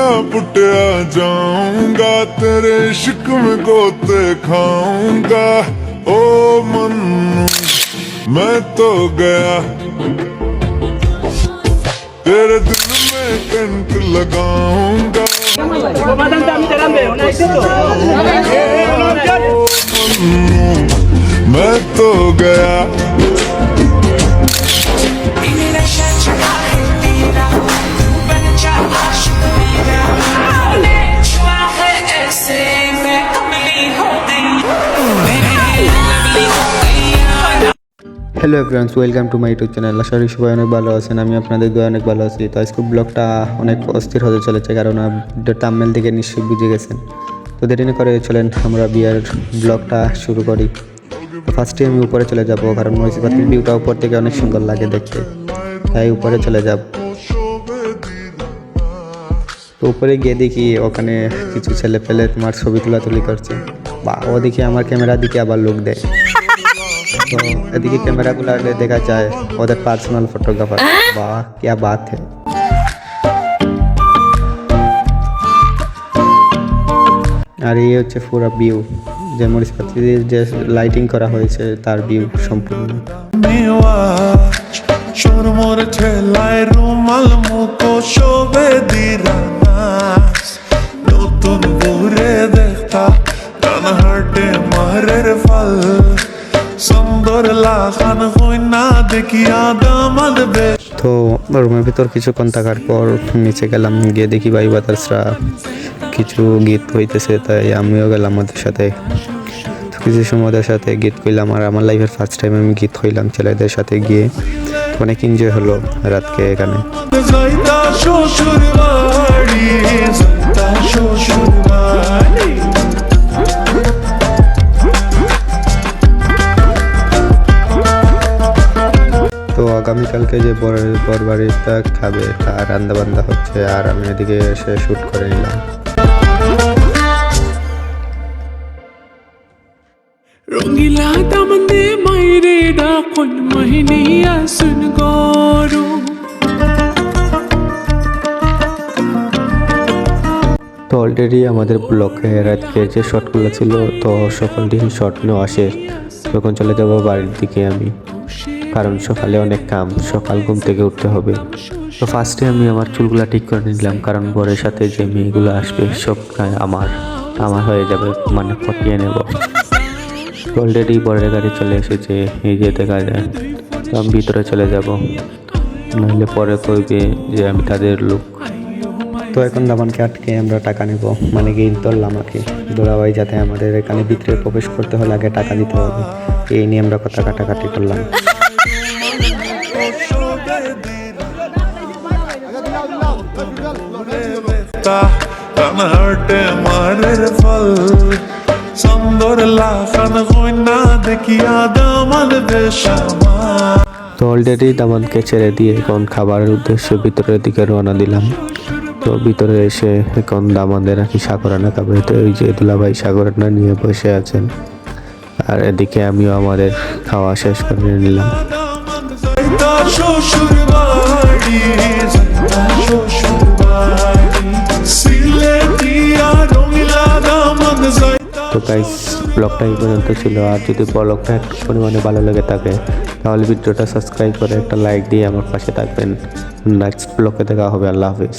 गया पुटिया जाऊंगा, तेरे इश्क में गोते खाऊंगा। ओ मन्नू मैं तो गया, तेरे दिल में कंट लगाऊंगा। ओ मन्नू मैं तो गया। Hello everyone, welcome to my YouTube channel. আশা করি সবাই অনেক ভালো আছেন। আমি আপনাদের দোয়া অনেক ভালো আছি। তো আজকে ব্লগটা অনেক অস্থির হতে চলেছে, কারণ থাম্বনেল থেকে নিশ্চয়ই বুঝে গেছেন। তো দেরি না করে চলেন আমরা বিয়ের ব্লগটা শুরু করি। তো ফার্স্টে আমি উপরে চলে যাব, কারণ মরিচবাতির ভিউটা উপর থেকে অনেক সুন্দর লাগে দেখতে, তাই উপরে চলে যাব। তো উপরে গিয়ে দেখি ওখানে কিছু ছেলে পেলে তোমার ছবি তোলাতুলি করছে, বা ওদিকে আমার ক্যামেরা দিকে আবার লোক দেয়। তো এদিকে ক্যামেরাগুলো দেখা যায় ওদের পার্সোনাল ফটোগ্রাফার। বাহ क्या बात है। আর এই হচ্ছে পুরো ভিউ, যে মরিচপাতির যে লাইটিং করা হয়েছে তার ভিউ সম্পূর্ণ। তো রুমের ভিতর কিছুক্ষণ থাকার পর নিচে গেলাম, গিয়ে দেখি ভাই বাতাসরা কিছু গীত হইতেছে, তাই আমিও গেলাম ওদের সাথে। কিছু সময় ওদের সাথে গীত কইলাম, আর আমার লাইফের ফার্স্ট টাইম আমি গীত হইলাম ছেলেদের সাথে গিয়ে। অনেক এনজয় হলো রাতকে এখানে। তো আগামীকালকে যে বর বাড়িটা খাবে তার রান্না বান্না হচ্ছে, আর আমি এদিকে এসে শ্যুট করে নিলাম। রঙিলা দামনে মাইরে ডাকন মহিনিয়া সুন গরু। তো অলরেডি আমাদের ব্লকে রাতকে যে শটগুলো ছিল, তো সকলটি শট নেওয়া শেষ। তখন চলে যাব বাড়ির দিকে আমি, কারণ সকালে অনেক কাম, সকাল ঘুম থেকে উঠতে হবে। তো ফার্স্টে আমি আমার চুলগুলা ঠিক করে নিলাম, কারণ বরের সাথে যে মেয়েগুলো আসবে সব আমার হয়ে যাবে, মানে পটিয়ে নেব। অলরেডি বরের গাড়ি চলে এসেছে, এই যে দেখা যায়। তো আমি ভিতরে চলে যাব, নইলে পরে কইবে যে আমি তাদের লোক। তো এখন দামানকে আটকে আমরা টাকা নেব, মানে গেইন করলাম আর কি। দোলাভাই যাতে আমাদের এখানে ভিতরে প্রবেশ করতে হলে আগে টাকা দিতে হবে, এই নিয়ে আমরা কথা কাটাকাটি করলাম। তো অলরেডি দামানকে ছেড়ে দিয়ে এখন খাবারের উদ্দেশ্যে ভিতরের দিকে রওনা দিলাম। তো ভিতরে এসে এখন দামানদের আর কি সাগরানা খাবে। তো ওই যে দুলাভাই সাগরানা নিয়ে বসে আছেন, আর এদিকে আমিও আমাদের খাওয়া শেষ করে নিলাম। তো গাইস, ব্লগটা এই পর্যন্ত ছিল। আর যদি ব্লগটা একটু পরিমাণে ভালো লেগে থাকে তাহলে ভিডিওটা সাবস্ক্রাইব করে একটা লাইক দিয়ে আমার পাশে থাকবেন। নেক্সট ব্লগে দেখা হবে। আল্লাহ হাফিজ।